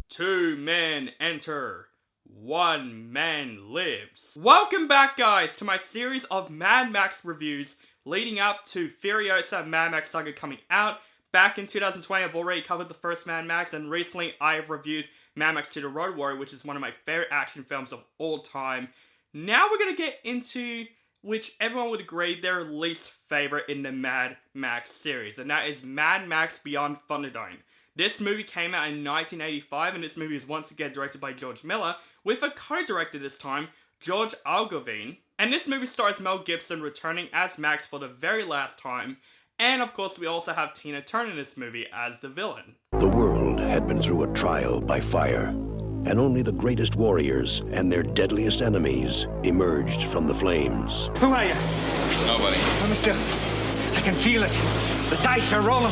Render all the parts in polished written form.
Two men enter, one man lives. Welcome back, guys, to my series of Mad Max reviews leading up to Furiosa Mad Max Saga coming out. Back in 2020, I've already covered the first Mad Max, and recently I've reviewed Mad Max 2: The Road Warrior, which is one of my favorite action films of all time. Now we're going to get into which everyone would agree their least favorite in the Mad Max series, and that is Mad Max Beyond Thunderdome. This movie came out in 1985, and this movie is once again directed by George Miller, with a co-director this time, George Ogilvie. And this movie stars Mel Gibson returning as Max for the very last time, and of course we also have Tina Turner in this movie as the villain. The world had been through a trial by fire, and only the greatest warriors and their deadliest enemies emerged from the flames. Who are you? Nobody. I'm still. I can feel it. The dice are rolling.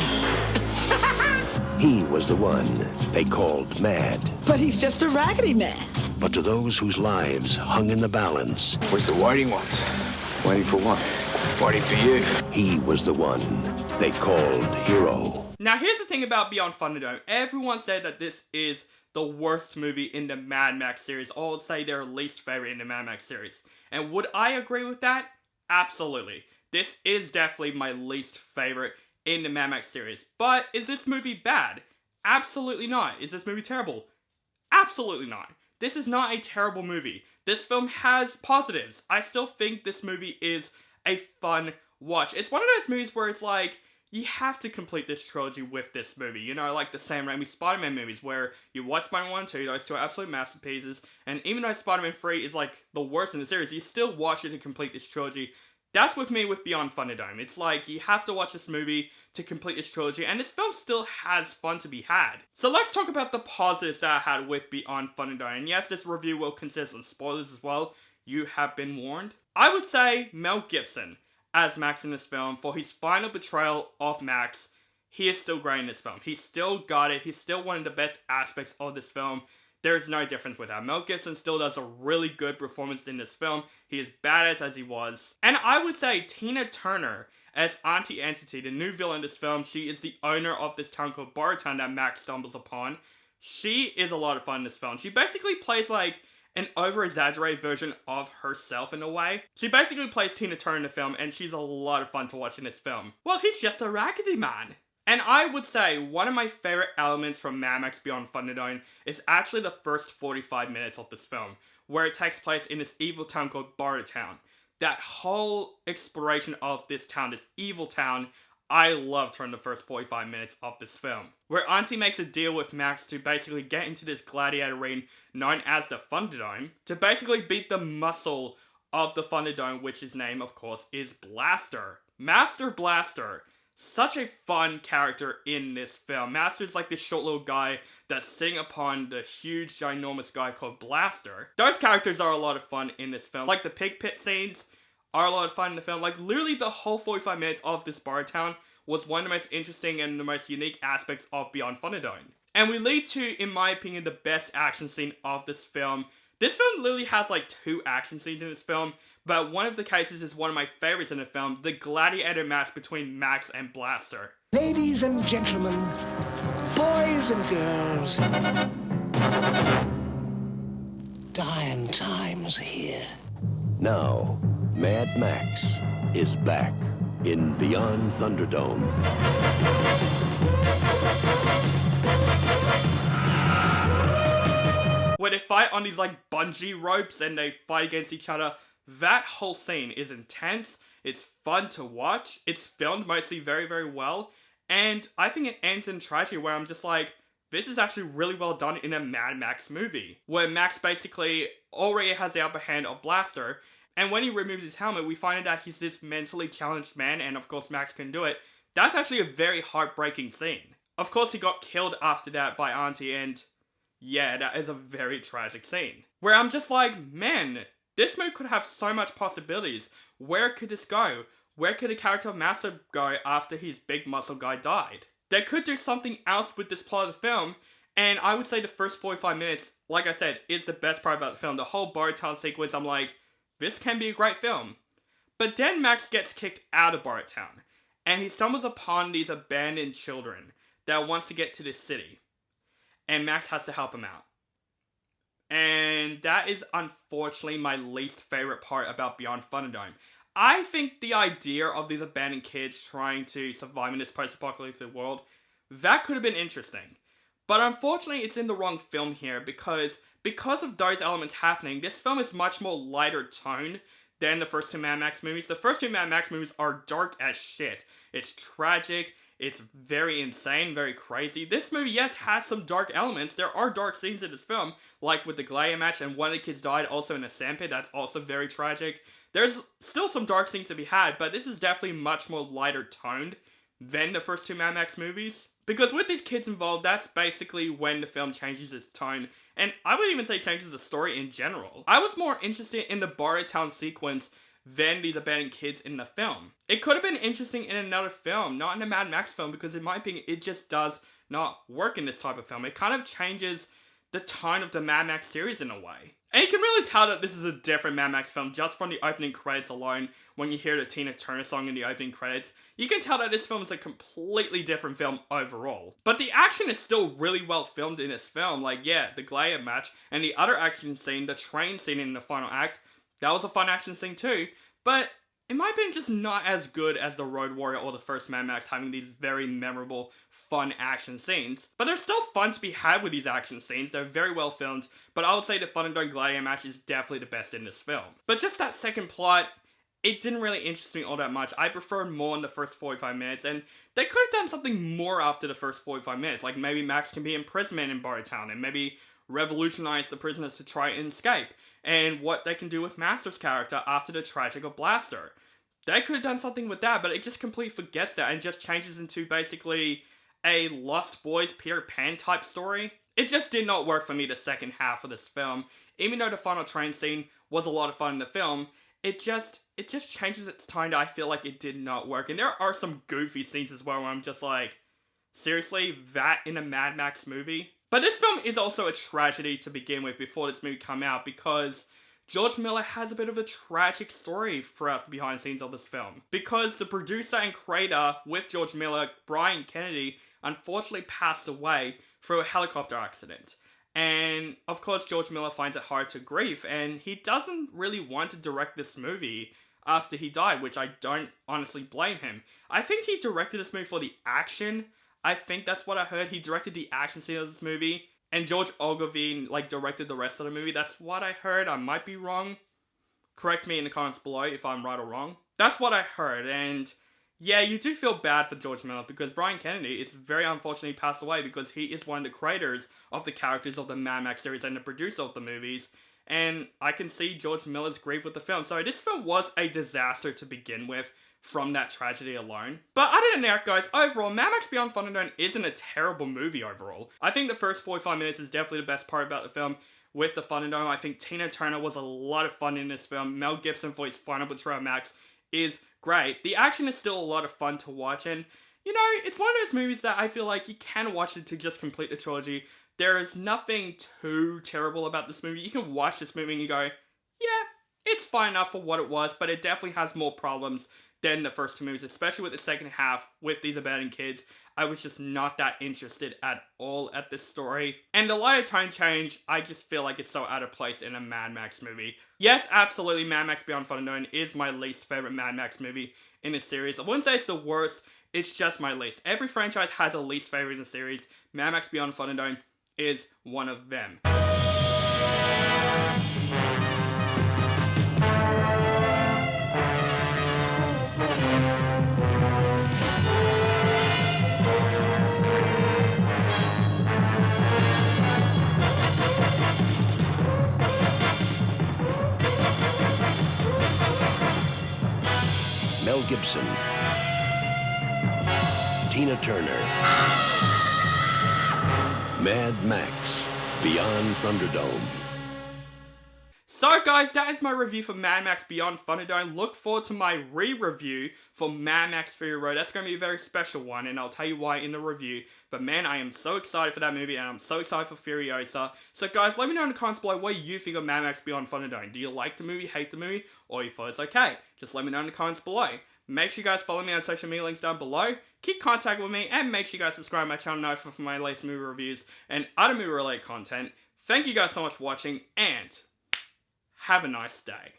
He was the one they called Mad. But he's just a raggedy man. But to those whose lives hung in the balance, Where's the waiting ones? Waiting for what? Waiting for you. he was the one they called Hero. Now here's the thing about Beyond Thunderdome. Everyone said that this is the worst movie in the Mad Max series, or would say their least favorite in the Mad Max series. And would I agree with that? Absolutely. This is definitely my least favorite in the Mad Max series. But is this movie bad? Absolutely not. Is this movie terrible? Absolutely not. This is not a terrible movie. This film has positives. I still think this movie is a fun watch. It's one of those movies where it's like, you have to complete this trilogy with this movie. You know, like the Sam Raimi Spider-Man movies, where you watch Spider-Man 1 and 2, those two are absolute masterpieces, and even though Spider-Man 3 is like the worst in the series, you still watch it to complete this trilogy. That's with me with Beyond Thunderdome. It's like, you have to watch this movie to complete this trilogy, and this film still has fun to be had. So let's talk about the positives that I had with Beyond Thunderdome. And yes, this review will consist of spoilers as well. You have been warned. I would say Mel Gibson as Max in this film, for his final betrayal of Max, he is still great in this film. He's still got it. He's still one of the best aspects of this film. There is no difference with that. Mel Gibson still does a really good performance in this film. He is badass as he was. And I would say Tina Turner as Auntie Entity, the new villain in this film. She is the owner of this town called Bartown that Max stumbles upon. She is a lot of fun in this film. She basically plays like an over-exaggerated version of herself in a way. She basically plays Tina Turner in the film, and she's a lot of fun to watch in this film. Well, he's just a raggedy man. And I would say one of my favorite elements from Mad Max Beyond Thunderdome is actually the first 45 minutes of this film, where it takes place in this evil town called Bartown. That whole exploration of this town, this evil town, I loved her in the first 45 minutes of this film, where Auntie makes a deal with Max to basically get into this gladiator ring known as the Thunderdome, to basically beat the muscle of the Thunderdome, which his name, of course, is Blaster. Master Blaster. Such a fun character in this film. Master's like this short little guy that's sitting upon the huge, ginormous guy called Blaster. Those characters are a lot of fun in this film. Like the pig pit scenes are a lot of fun in the film. Like literally the whole 45 minutes of this bar town was one of the most interesting and the most unique aspects of Beyond Thunderdome. And we lead to, in my opinion, the best action scene of this film. This film literally has like 2 action scenes in this film, but one of the cases is one of my favorites in the film, the gladiator match between Max and Blaster. Ladies and gentlemen, boys and girls, dying times here. Now, Mad Max is back in Beyond Thunderdome. Where they fight on these like bungee ropes and they fight against each other. That whole scene is intense. It's fun to watch. It's filmed mostly very, very well. And I think it ends in tragedy where I'm just like, this is actually really well done in a Mad Max movie. Where Max basically already has the upper hand of Blaster. And when he removes his helmet, we find out that he's this mentally challenged man. And of course, Max can do it. That's actually a very heartbreaking scene. Of course, he got killed after that by Auntie, and yeah, that is a very tragic scene. Where I'm just like, man, this movie could have so much possibilities. Where could this go? Where could the character of Master go after his big muscle guy died? They could do something else with this plot of the film, and I would say the first 45 minutes, like I said, is the best part about the film. The whole bar town sequence, I'm like, this can be a great film. But then Max gets kicked out of Bartown, and he stumbles upon these abandoned children that wants to get to this city. And Max has to help him out. And that is unfortunately my least favorite part about Beyond Thunderdome. I think the idea of these abandoned kids trying to survive in this post-apocalyptic world, that could have been interesting. But unfortunately, it's in the wrong film here because of those elements happening, this film is much more lighter toned than the first two Mad Max movies. The first two Mad Max movies are dark as shit. It's tragic, it's very insane, very crazy. This movie, yes, has some dark elements. There are dark scenes in this film, like with the gladiator match, and one of the kids died also in a sandpit. That's also very tragic. There's still some dark scenes to be had, but this is definitely much more lighter toned than the first two Mad Max movies. Because with these kids involved, that's basically when the film changes its tone, and I would even say changes the story in general. I was more interested in the Bartown sequence than these abandoned kids in the film. It could have been interesting in another film, not in a Mad Max film, because in my opinion, it just does not work in this type of film. It kind of changes the tone of the Mad Max series in a way. And you can really tell that this is a different Mad Max film just from the opening credits alone. When you hear the Tina Turner song in the opening credits, you can tell that this film is a completely different film overall. But the action is still really well filmed in this film. Like, yeah, the gladiator match and the other action scene, the train scene in the final act, that was a fun action scene too. But in my opinion, just not as good as the Road Warrior or the first Mad Max having these very memorable, fun action scenes. But there's still fun to be had with these action scenes. They're very well filmed, but I would say the Thunderdome gladiator match is definitely the best in this film. But just that second plot, it didn't really interest me all that much. I preferred more in the first 45 minutes, and they could have done something more after the first 45 minutes. Like maybe Max can be imprisonment in Bartown, and maybe revolutionize the prisoners to try and escape. And what they can do with Master's character after the tragic of Blaster. They could have done something with that, but it just completely forgets that and just changes into basically a Lost Boys Peter Pan type story. It just did not work for me the second half of this film. Even though the final train scene was a lot of fun in the film, it just changes its tone. I feel like it did not work. And there are some goofy scenes as well where I'm just like, seriously, that in a Mad Max movie? But this film is also a tragedy to begin with before this movie came out, because George Miller has a bit of a tragic story throughout the behind the scenes of this film. Because the producer and creator with George Miller, Brian Kennedy, unfortunately passed away through a helicopter accident. And of course George Miller finds it hard to grieve, and he doesn't really want to direct this movie after he died, which I don't honestly blame him. I think he directed this movie for the action. I think that's what I heard. He directed the action scene of this movie, and George Ogilvie directed the rest of the movie. That's what I heard. I might be wrong. Correct me in the comments below if I'm right or wrong. That's what I heard, and yeah, you do feel bad for George Miller because Brian Kennedy is very unfortunately passed away because he is one of the creators of the characters of the Mad Max series and the producer of the movies. And I can see George Miller's grief with the film. So this film was a disaster to begin with from that tragedy alone. But other than that, guys, overall, Mad Max Beyond Thunderdome isn't a terrible movie overall. I think the first 45 minutes is definitely the best part about the film. With the Thunderdome, I think Tina Turner was a lot of fun in this film. Mel Gibson for his final portrayal of Max is great. The action is still a lot of fun to watch, and you know, it's one of those movies that I feel like you can watch it to just complete the trilogy. There is nothing too terrible about this movie. You can watch this movie and you go, yeah, it's fine enough for what it was, but it definitely has more problems than the first two movies, especially with the second half with these abandoned kids. I was just not that interested at all at this story. And the lighter tone change, I just feel like it's so out of place in a Mad Max movie. Yes, absolutely, Mad Max Beyond Thunderdome is my least favorite Mad Max movie in the series. I wouldn't say it's the worst, it's just my least. Every franchise has a least favorite in the series. Mad Max Beyond Thunderdome is one of them. Mel Gibson, Tina Turner, Mad Max Beyond Thunderdome. So guys, that is my review for Mad Max Beyond Thunderdome. Look forward to my re-review for Mad Max Fury Road. That's going to be a very special one, and I'll tell you why in the review. But man, I am so excited for that movie, and I'm so excited for Furiosa. So guys, let me know in the comments below what you think of Mad Max Beyond Thunderdome. Do you like the movie, hate the movie, or you thought it's okay? Just let me know in the comments below. Make sure you guys follow me on social media links down below. Keep contact with me, and make sure you guys subscribe to my channel now for my latest movie reviews and other movie related content. Thank you guys so much for watching, and have a nice day.